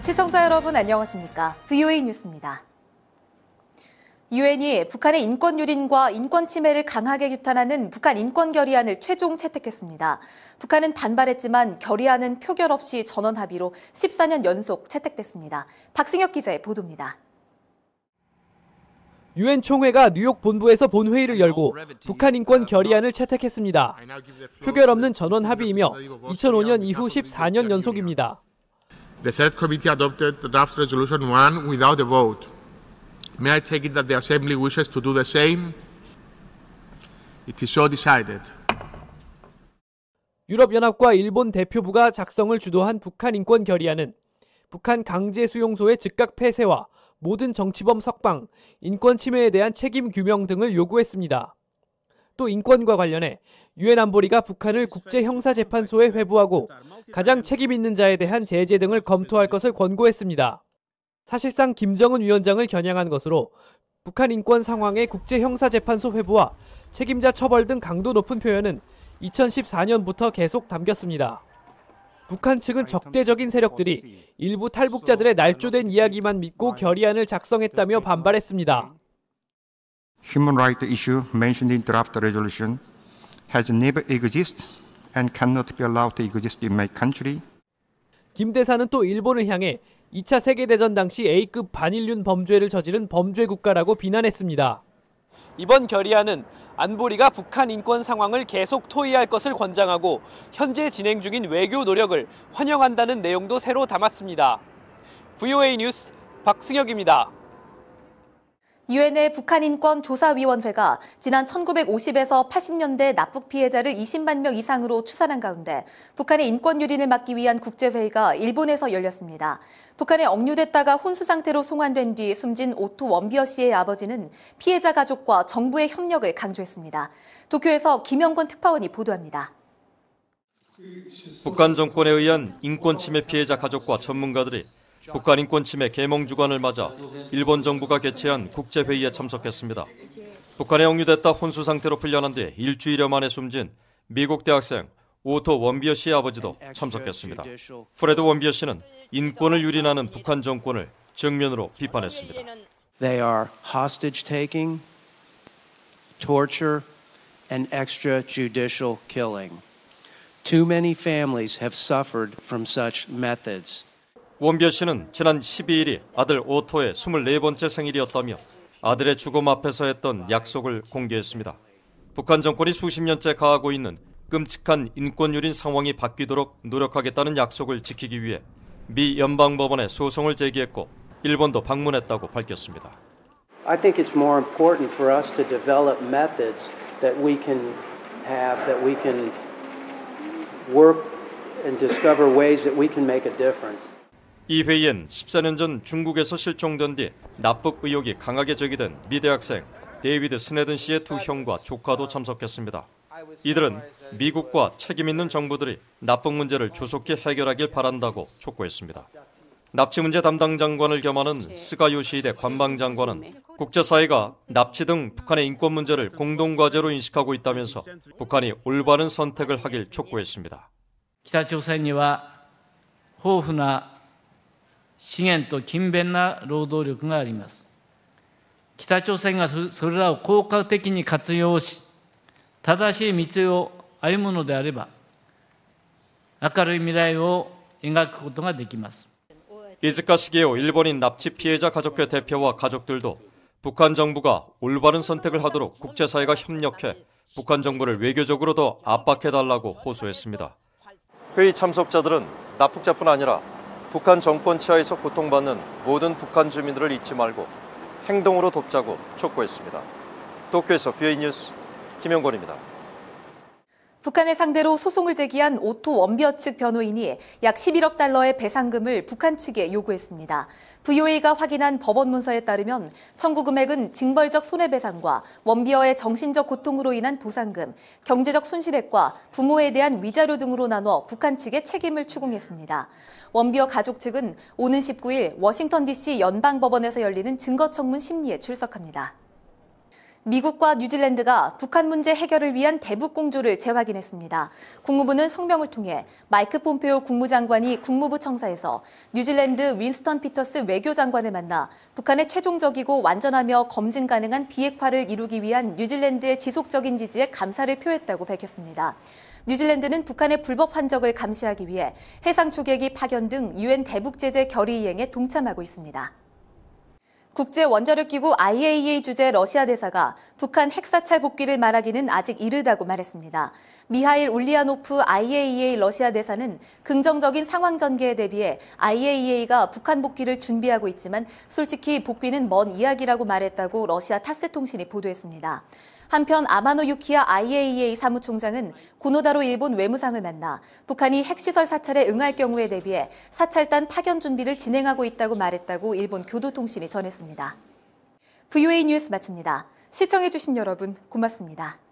시청자 여러분 안녕하십니까? VOA 뉴스입니다. 유엔이 북한의 인권 유린과 인권 침해를 강하게 규탄하는 북한 인권 결의안을 최종 채택했습니다. 북한은 반발했지만 결의안은 표결 없이 전원 합의로 14년 연속 채택됐습니다. 박승혁 기자의 보도입니다. 유엔 총회가 뉴욕 본부에서 본회의를 열고 북한 인권 결의안을 채택했습니다. 표결 없는 전원 합의이며 2005년 이후 14년 연속입니다. The Third Committee adopted draft resolution 1 without a vote. May I take it that the Assembly wishes to do the same? It is so decided. 유럽연합과 일본 대표부가 작성을 주도한 북한 인권 결의안은 북한 강제 수용소의 즉각 폐쇄와 모든 정치범 석방, 인권 침해에 대한 책임 규명 등을 요구했습니다. 또 인권과 관련해 유엔 안보리가 북한을 국제형사재판소에 회부하고 가장 책임 있는 자에 대한 제재 등을 검토할 것을 권고했습니다. 사실상 김정은 위원장을 겨냥한 것으로 북한 인권 상황의 국제형사재판소 회부와 책임자 처벌 등 강도 높은 표현은 2014년부터 계속 담겼습니다. 북한 측은 적대적인 세력들이 일부 탈북자들의 날조된 이야기만 믿고 결의안을 작성했다며 반발했습니다. Human rights issue mentioned in draft resolution has never existed and cannot be allowed to exist in my country. 김 대사는 또 일본을 향해 2차 세계대전 당시 A급 반인륜 범죄를 저지른 범죄 국가라고 비난했습니다. 이번 결의안은 안보리가 북한 인권 상황을 계속 토의할 것을 권장하고 현재 진행 중인 외교 노력을 환영한다는 내용도 새로 담았습니다. VOA 뉴스 박승혁입니다. 유엔의 북한인권조사위원회가 지난 1950에서 80년대 납북 피해자를 20만 명 이상으로 추산한 가운데 북한의 인권 유린을 막기 위한 국제회의가 일본에서 열렸습니다. 북한에 억류됐다가 혼수 상태로 송환된 뒤 숨진 오토 원비어 씨의 아버지는 피해자 가족과 정부의 협력을 강조했습니다. 도쿄에서 김영권 특파원이 보도합니다. 북한 정권에 의한 인권 침해 피해자 가족과 전문가들이 북한 인권 침해 계몽 주간을 맞아 일본 정부가 개최한 국제회의에 참석했습니다. 북한에 억류됐다 혼수 상태로 풀려난 뒤 일주일여 만에 숨진 미국 대학생 오토 원비어 씨의 아버지도 참석했습니다. 프레드 원비어 씨는 인권을 유린하는 북한 정권을 정면으로 비판했습니다. They are hostage taking, torture, and extrajudicial killing. Too many families have suffered from such methods. 원비어 씨는 지난 12일이 아들 오토의 24번째 생일이었다며 아들의 죽음 앞에서 했던 약속을 공개했습니다. 북한 정권이 수십 년째 가하고 있는 끔찍한 인권 유린 상황이 바뀌도록 노력하겠다는 약속을 지키기 위해 미 연방법원에 소송을 제기했고 일본도 방문했다고 밝혔습니다. I think it's more important for us to develop methods that we can have, that we can work and discover ways that we can make a difference. 이 회의엔 14년 전 중국에서 실종된 뒤 납북 의혹이 강하게 제기된 미 대학생 데이비드 스네든 씨의 두 형과 조카도 참석했습니다. 이들은 미국과 책임 있는 정부들이 납북 문제를 조속히 해결하길 바란다고 촉구했습니다. 납치 문제 담당 장관을 겸하는 스가 요시히데 관방장관은 국제사회가 납치 등 북한의 인권 문제를 공동과제로 인식하고 있다면서 북한이 올바른 선택을 하길 촉구했습니다. 北朝鮮には豊富な資源と勤勉な労働力があります。北朝鮮がそれらを効果的に活用し、正しい道を歩むのであれば、明るい未来を描くことができます。 이즈카 시게오 일본인 납치 피해자 가족회 대표와 가족들도 북한 정부가 올바른 선택을 하도록 국제사회가 협력해 북한 정부를 외교적으로 더 압박해달라고 호소했습니다. 회의 참석자들은 납북자뿐 아니라 북한 정권 치하에서 고통받는 모든 북한 주민들을 잊지 말고 행동으로 돕자고 촉구했습니다. 도쿄에서 VOA 뉴스 김영권입니다. 북한을 상대로 소송을 제기한 오토 원비어 측 변호인이 약 11억 달러의 배상금을 북한 측에 요구했습니다. VOA가 확인한 법원 문서에 따르면 청구 금액은 징벌적 손해배상과 원비어의 정신적 고통으로 인한 보상금, 경제적 손실액과 부모에 대한 위자료 등으로 나눠 북한 측의 책임을 추궁했습니다. 원비어 가족 측은 오는 19일 워싱턴 DC 연방법원에서 열리는 증거청문 심리에 출석합니다. 미국과 뉴질랜드가 북한 문제 해결을 위한 대북 공조를 재확인했습니다. 국무부는 성명을 통해 마이크 폼페오 국무장관이 국무부 청사에서 뉴질랜드 윈스턴 피터스 외교장관을 만나 북한의 최종적이고 완전하며 검증 가능한 비핵화를 이루기 위한 뉴질랜드의 지속적인 지지에 감사를 표했다고 밝혔습니다. 뉴질랜드는 북한의 불법 환적을 감시하기 위해 해상 초계기 파견 등 유엔 대북 제재 결의 이행에 동참하고 있습니다. 국제원자력기구 IAEA 주재 러시아 대사가 북한 핵사찰 복귀를 말하기는 아직 이르다고 말했습니다. 미하일 울리아노프 IAEA 러시아 대사는 긍정적인 상황 전개에 대비해 IAEA가 북한 복귀를 준비하고 있지만 솔직히 복귀는 먼 이야기라고 말했다고 러시아 타스 통신이 보도했습니다. 한편 아마노 유키야 IAEA 사무총장은 고노다로 일본 외무상을 만나 북한이 핵시설 사찰에 응할 경우에 대비해 사찰단 파견 준비를 진행하고 있다고 말했다고 일본 교도통신이 전했습니다. VOA 뉴스 마칩니다. 시청해주신 여러분 고맙습니다.